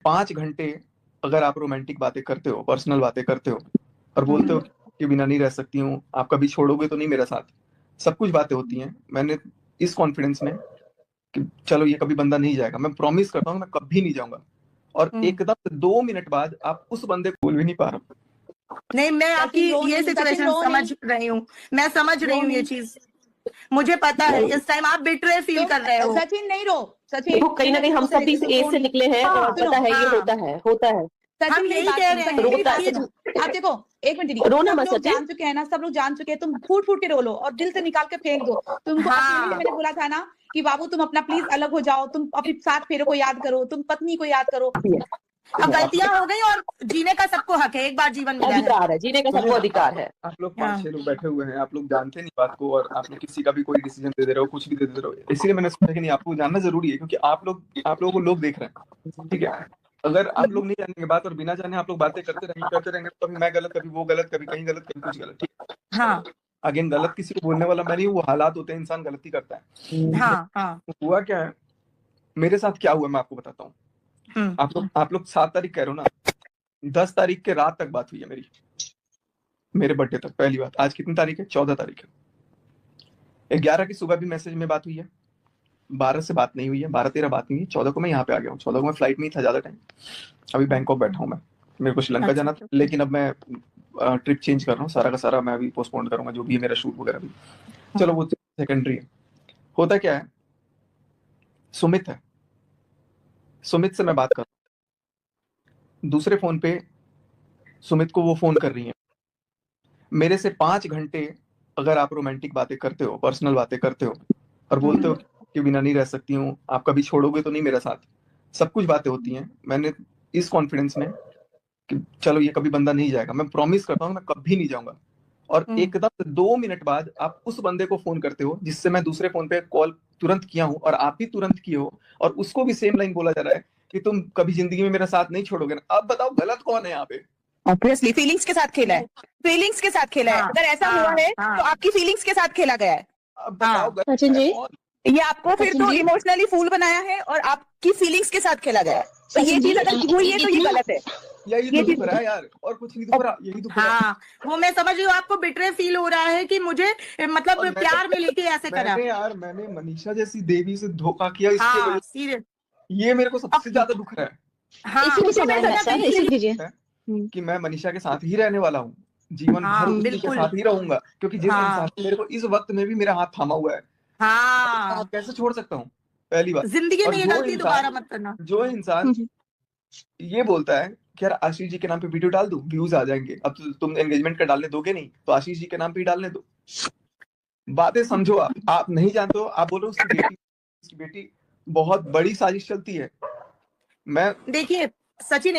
5 घंटे अगर आप रोमांटिक बातें करते हो, पर्सनल बातें करते हो और बोलते हो कि बिना नहीं रह सकती हूँ, आप कभी छोड़ोगे तो नहीं मेरा साथ, सब कुछ बातें होती हैं। मैंने इस कॉन्फिडेंस में कि चलो ये कभी बंदा नहीं जाएगा, मैं प्रॉमिस करता हूँ मैं कभी नहीं जाऊंगा, और एकदम से 2 मिनट बाद आप उस बंदे को बोल भी नहीं पा रहा। नहीं, मैं आपकी ये सिचुएशन समझ रही हूँ, मैं समझ रही हूँ ये चीज, मुझे पता है इस टाइम आप बिट्रे फील कर रहे हो। सचिन नहीं रो, सचिन देखो कहीं ना कहीं हम सब इस एज से निकले हैं और पता है ये होता है। हम यही कह रहे हैं, आप देखो एक मिनट, रोना मत सब लोग जान चुके हैं ना, सब लोग जान चुके हैं, तुम फूट फूट के रो लो और दिल से निकाल के फेंक दो। तुमको मैंने बोला था ना कि बाबू तुम अपना प्लीज अलग हो जाओ, तुम अपनी 7 फेरों को याद करो, तुम पत्नी को याद करो। अब गलतियां हो गई और जीने का सबको हक है, एक बार जीवन मिला है, जीने का सबको अधिकार है। आप लोग 5-6 लोग बैठे हुए हैं, आप लोग जानते नहीं बात को, और आप लोग किसी का भी कोई डिसीजन दे रहे हो, कुछ भी दे रहे हो, इसलिए मैंने सोचा कि नहीं आपको जानना जरूरी है, क्योंकि आप लोगों को लोग देख रहे हैं, ठीक है। अगर आप लोग नहीं जानेंगे बात और बिना जाने आप लोग बातें करते रहेंगे तो कभी मैं गलत, कभी वो गलत, कभी कहीं गलत, कभी कुछ गलत, ठीक है। हाँ, अगेन गलत किसी को बोलने वाला मैं नहीं, वो हालात होते हैं, इंसान गलती करता है। हाँ। हुआ क्या है, मेरे साथ क्या हुआ मैं आपको बताता हूँ। आप लोग 7 तारीख कह रहे हो ना, 10 तारीख के रात तक बात हुई है मेरे बर्थडे तक, पहली बात। आज कितनी तारीख है? 14 तारीख है। 11 की सुबह भी मैसेज में बात हुई है, 12 से बात नहीं हुई है, 12-13 बात नहीं हुई, 14 को मैं यहाँ पे आ गया हूँ। 14 को मैं फ्लाइट में ही था ज्यादा टाइम, अभी बैंकॉक बैठा हूँ मैं, मेरे को श्रीलंका जाना था, लेकिन अब मैं ट्रिप चेंज कर रहा हूँ, सारा का सारा मैं अभी पोस्टपोन करूंगा, जो भी है मेरा शूट वगैरह भी, चलो वो सेकेंडरी है। होता क्या है, सुमित है, सुमित से मैं बात कर रहा हूँ, दूसरे फोन पे सुमित को वो फोन कर रही है। मेरे से 5 घंटे अगर आप रोमांटिक बातें करते हो, पर्सनल बातें करते हो और बोलते हो कि बिना नहीं रह सकती हूँ, आप कभी छोड़ोगे तो नहीं मेरा साथ, सब कुछ बातें होती हैं। मैंने इस कॉन्फिडेंस में कि चलो ये कभी बंदा नहीं जाएगा, मैं प्रॉमिस करता हूँ मैं कभी नहीं जाऊंगा, और एकदम से 2 मिनट बाद आप उस बंदे को फोन करते हो जिससे मैं दूसरे फोन पे कॉल तुरंत किया हूँ, और आप भी तुरंत किए हो, और उसको भी सेम लाइन बोला जा रहा है कि तुम कभी जिंदगी में मेरा साथ नहीं छोड़ोगे ना। अब बताओ गलत कौन है यहाँ पे? ऑब्वियसली फीलिंग्स के साथ खेला है, फीलिंग्स के साथ खेला है। अगर ऐसा हुआ है तो आपकी फीलिंग्स के साथ खेला गया है। अब बताओ गलत सचिन जी, ये आपको फिर तो इमोशनली फूल बनाया है और आपकी फीलिंग्स के साथ खेला गया है, तो ये चीज अगर हुई है तो ये गलत है। यही दुख रहा है यार, और कुछ नहीं दुख रहा, यही दुख रहा है। वो मैं समझ रही हूँ, आपको बिट्रे फील हो रहा है कि मुझे मतलब प्यार में लेके ऐसे करा। मैंने मनीषा जैसी देवी से धोखा किया, इसकी वजह से ये मेरे को सबसे ज्यादा दुख रहा है। कि मैं मनीषा के साथ ही रहने वाला हूँ, जीवन भर उसी के साथ ही रहूंगा, क्योंकि जिस इंसान ने मेरे को इस वक्त में भी मेरा हाथ थामा हुआ है, तो कैसे छोड़ सकता हूँ? पहली बात, जिंदगी में ये गलती दोबारा मत करना। जो इंसान ये बोलता है कि यार आशीष जी के नाम पे वीडियो डाल दूं, व्यूज आ जाएंगे, अब तुम एंगेजमेंट का डालने दोगे नहीं तो आशीष जी के नाम पे ही डालने दो। बातें समझो, आप नहीं जानते हो, आप बोलो उसकी बेटी बहुत बड़ी साजिश चलती है। मैं देखिए सचिन,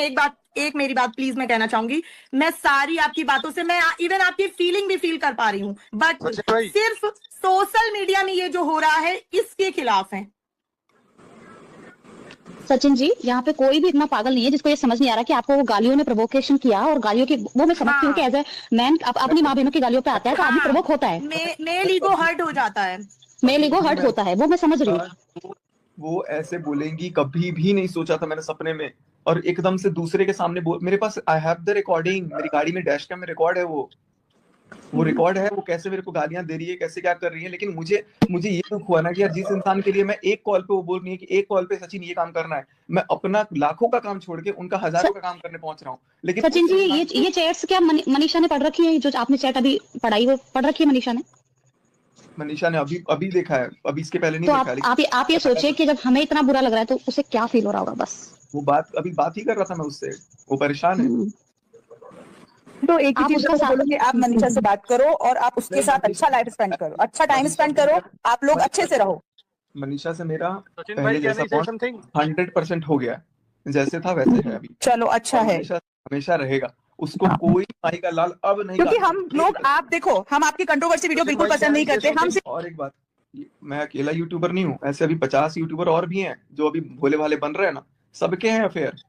एक मेरी बात प्लीज मैं कहना चाहूंगी, मैं सारी आपकी बातों से, मैं इवन आपकी फीलिंग भी फील कर पा रही हूँ, बट सिर्फ सोशल मीडिया में ये जो हो रहा है इसके खिलाफ है। सचिन जी, यहाँ पे कोई भी इतना पागल नहीं है जिसको ये समझ नहीं आ रहा कि आपको वो गालियों ने प्रोवोकेशन किया, और गालियों की वो मैं समझती हूँ कि एज ए मैन अपनी माँ बहनों की गालियों पे आता है तो आदमी प्रोवोक होता है, मेल ईगो हर्ट हो जाता है, मेल ईगो हर्ट होता है, वो मैं समझ रही हूँ। वो ऐसे बोलेंगी कभी भी नहीं सोचा था मैंने सपने में, और एकदम से दूसरे के सामने मेरे पास आई हैव द रिकॉर्डिंग, मेरी गाड़ी में डैश कैम में रिकॉर्ड है, वो रिकॉर्ड है, वो कैसे मेरे को गालियां दे रही है, कैसे क्या कर रही है। लेकिन मुझे ये दुख हुआ ना कि यार जिस इंसान के लिए मैं एक कॉल पे, वो बोल रही है कि एक कॉल पे सचिन ये काम करना है, मैं अपना लाखों का काम छोड़ के उनका हजारों का काम करने पहुंच रहा हूँ। लेकिन सचिन जी, ये चैट्स क्या मनीषा ने पढ़ रखी है? जो आपने चैट अभी पढ़ाई वो पढ़ रखी है मनीषा ने अभी देखा है, अभी इसके पहले नहीं तो देखा। आप ये सोचिए कि जब हमें इतना बुरा लग रहा है तो उसे क्या फील हो रहा होगा। बस वो बात ही कर रहा था मैं उससे, वो परेशान है। तो एक ही चीज बोलो कि आप मनीषा से बात करो और आप उसके साथ अच्छा लाइफ स्पेंड करो, अच्छा टाइम स्पेंड करो, आप लोग अच्छे से रहो। मनीषा से मेरा पहले जैसा 100% हो गया, जैसे था वैसे है अभी। चलो अच्छा है, हमेशा रहेगा, उसको कोई माई का लाल अब नहीं, क्योंकि हम लोग, आप देखो, हम आपकी कंट्रोवर्सी वीडियो बिल्कुल पसंद नहीं करते। हम और एक बात, मैं अकेला यूट्यूबर नहीं हूँ, ऐसे अभी 50 यूट्यूबर और भी हैं जो अभी भोले भाले बन रहे हैं ना, सबके हैं अफेयर।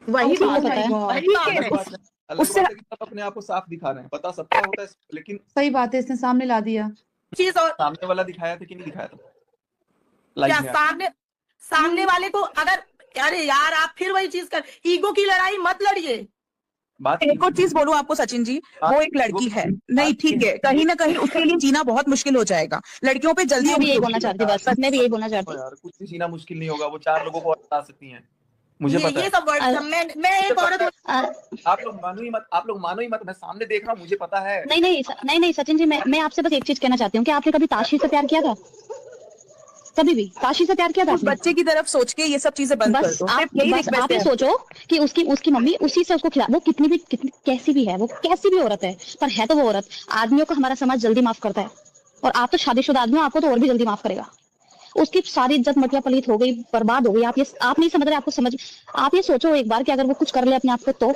वही बात है, उससे अपने आप को साफ दिखा रहे हैं, पता सबका होता है, लेकिन सही बात है, इसने सामने ला दिया चीज। और सामने वाला दिखाया था कि नहीं दिखाया था? क्या सामने वाले को, अगर अरे यार आप फिर वही चीज कर, ईगो की लड़ाई मत लड़िए। बात एक और चीज बोलूं आपको सचिन जी, वो एक लड़की है, नहीं ठीक है, कहीं ना कहीं उसके लिए जीना बहुत मुश्किल हो जाएगा, लड़कियों पे जल्दी मैं भी यही बोलना चाहती हूँ, बस मैं भी यही बोलना चाहती हूँ। यार कुछ भी जीना मुश्किल नहीं होगा, वो 4 लोगों को हटा सकती हैं, मुझे पता ये है। सब वर्ड मैं एक औरत हूँ। आप लोग मानो ही मत, मैं सामने देख रहा हूँ, मुझे पता है। नहीं सचिन जी, मैं आपसे बस एक चीज कहना चाहती हूँ कि आपने कभी ताशी से प्यार किया था? कभी भी ताशी से प्यार किया था? उस बच्चे की तरफ सोच के ये सब चीजें बंद कर दो। बस आप ये सोचो कि उसकी मम्मी उसी से उसको खिला, वो कितनी कैसी भी है, वो कैसी भी औरत है, पर है तो वो औरत। आदमियों को हमारा समाज जल्दी माफ करता है, और आप तो शादीशुदा आदमी हो, आपको तो और भी जल्दी माफ करेगा। उसकी सारी इज्जत मटिया पलीत हो गई, बर्बाद हो गई। आप नहीं समझ रहे, आप ये सोचो एक बार कि अगर वो कुछ कर ले अपने आप को, तो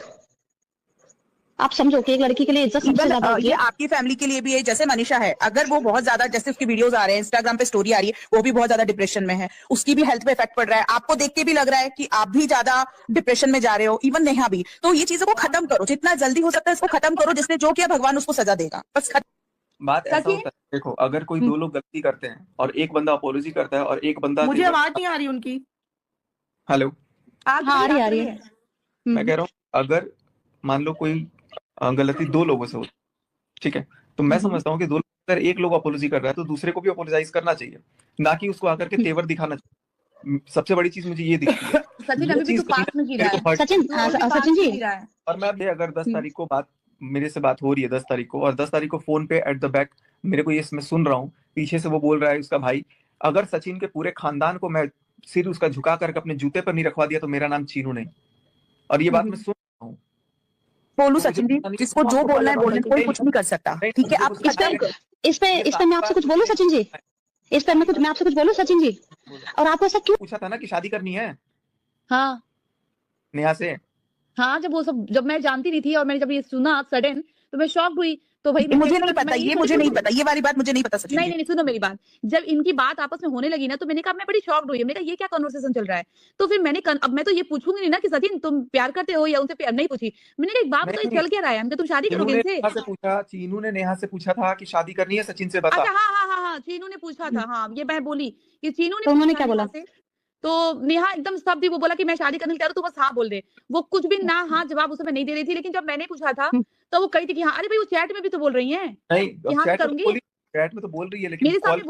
आप समझो कि एक लड़की के लिए इज्जत सबसे ज्यादा होती ये है। आपकी फैमिली के लिए भी है, जैसे मनीषा है, अगर वो बहुत ज्यादा, जैसे उसकी वीडियोस आ रहे हैं, इंस्टाग्राम पे स्टोरी आ रही है, वो भी बहुत ज्यादा डिप्रेशन में है, उसकी भी हेल्थ पे इफेक्ट पड़ रहा है, आपको देख के भी लग रहा है कि आप भी ज्यादा डिप्रेशन में जा रहे हो, इवन नेहा भी। तो ये चीजों को खत्म करो, जितना जल्दी हो सकता है इसको खत्म करो। जिसने जो किया भगवान उसको सजा देगा, बस बात ऐसा होता है, देखो अगर कोई 2 लोग गलती करते हैं और एक बंदा अपोलॉजी करता है और एक बंदा, मुझे आवाज नहीं आ रही उनकी। हेलो, हाँ आ रही है। मैं कह रहा हूँ अगर मान लो कोई गलती 2 लोगों से होती, ठीक है, तो मैं समझता हूँ कि 2 लोग, अगर एक लोग अपोलॉजी कर रहा है तो दूसरे को भी अपोलोजाइज करना चाहिए, ना कि उसको आकर के तेवर दिखाना चाहिए। सबसे बड़ी चीज मुझे ये दिखती है। सचिन अभी भी तू पास में गिरा है। सचिन जी, और मैं अगर 10 तारीख को मेरे से बात हो रही है 10 तारीख को, और 10 तारीख को फोन पे एट द बैक मेरे को ये मैं सुन रहा हूँ, पीछे से वो बोल रहा है उसका भाई, अगर सचिन के पूरे खानदान को मैं सिर उसका झुका करके अपने जूते पर नहीं रखवा दिया तो मेरा नाम चीनू नहीं। और ये बात मैं सुन रहा हूँ। बोलू सचिन जी, जिसको जो बोलना है बोलने, कोई कुछ नहीं कर सकता, ठीक है। आप इस पे मैं आपसे कुछ बोलूं सचिन जी, इस पर मैं आपसे कुछ बोलूं सचिन जी, और आपको ऐसा क्यों पूछा था ना कि शादी करनी है हाँ नेहा से? हाँ, जब मैं जानती नहीं थी और मैंने जब ये सुना सडन, तो मैं शॉक्ड हुई। तो भाई मुझे नहीं पता, ये मुझे नहीं पता, ये वाली बात मुझे नहीं पता सचिन। नहीं सुनो मेरी बात। जब इनकी बात आपस में होने लगी ना, तो मैंने कहा मैं बड़ी शॉक्ड हुई। मैंने कहा ये क्या कन्वर्सेशन चल रहा है। तो फिर अब मैं तो ये पूछूंगी नहीं ना कि सचिन तुम प्यार करते हो या उनसे प्यार नहीं पूछी। मैंने कहा एक बात तो चल क्या रहा है, तुम शादी करोगे इनसे? चीनू ने नेहा से पूछा था कि शादी करनी है सचिन से, बता। अच्छा हाँ, चीनू ने पूछा था। हाँ, ये मैं बोली कि चीनू ने, तो उन्होंने क्या बोला? तो नेहा एकदम स्तब्ध थी। वो बोला कि मैं शादी करने तैयार हूं, तू बस हाँ बोल दे। वो कुछ भी ना हाँ जवाब उस समय नहीं दे रही थी। लेकिन जब मैंने पूछा था तो वो कही थी कि हाँ, अरे भाई वो चैट में भी तो बोल रही है चैट में तो बोल रही है, लेकिन मेरे सामने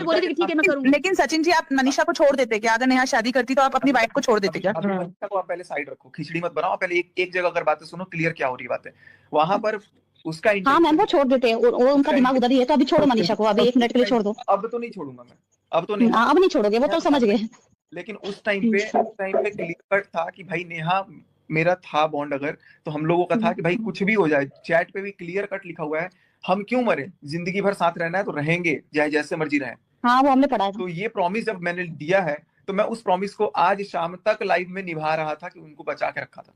बोली थी ठीक है मैं करूंगी। लेकिन सचिन जी आप मनीषा को छोड़ देते क्या? अगर नेहा शादी करती तो आप अपनी वाइफ को छोड़ देते क्या? मनीषा को आप पहले साइड रखो, खिचड़ी मत बनाओ, पहले एक जगह अगर बातें सुनो, क्लियर क्या हो रही बात है वहां पर उसका। हाँ मैम, वो छोड़ देते हैं, उनका दिमाग उधर ही है, तो अभी छोड़ो मनीषा को, अभी 1 मिनट के लिए छोड़ दो। अब तो नहीं छोड़ूंगा मैं, अब तो नहीं, अब नहीं छोड़ोगे, वो तो समझ गए। लेकिन उस टाइम पे क्लियर कट था कि भाई नेहा मेरा था बॉन्ड, अगर तो हम लोगों का था कि भाई कुछ भी हो जाए, चैट पे भी क्लियर कट लिखा हुआ है, हम क्यों मरे, जिंदगी भर साथ रहना है तो रहेंगे, चाहे जैसे मर्जी रहे। हाँ वो हमने पढ़ा है। तो ये प्रॉमिस जब मैंने दिया है तो मैं उस प्रॉमिस को आज शाम तक लाइव में निभा रहा था कि उनको बचा के रखा था।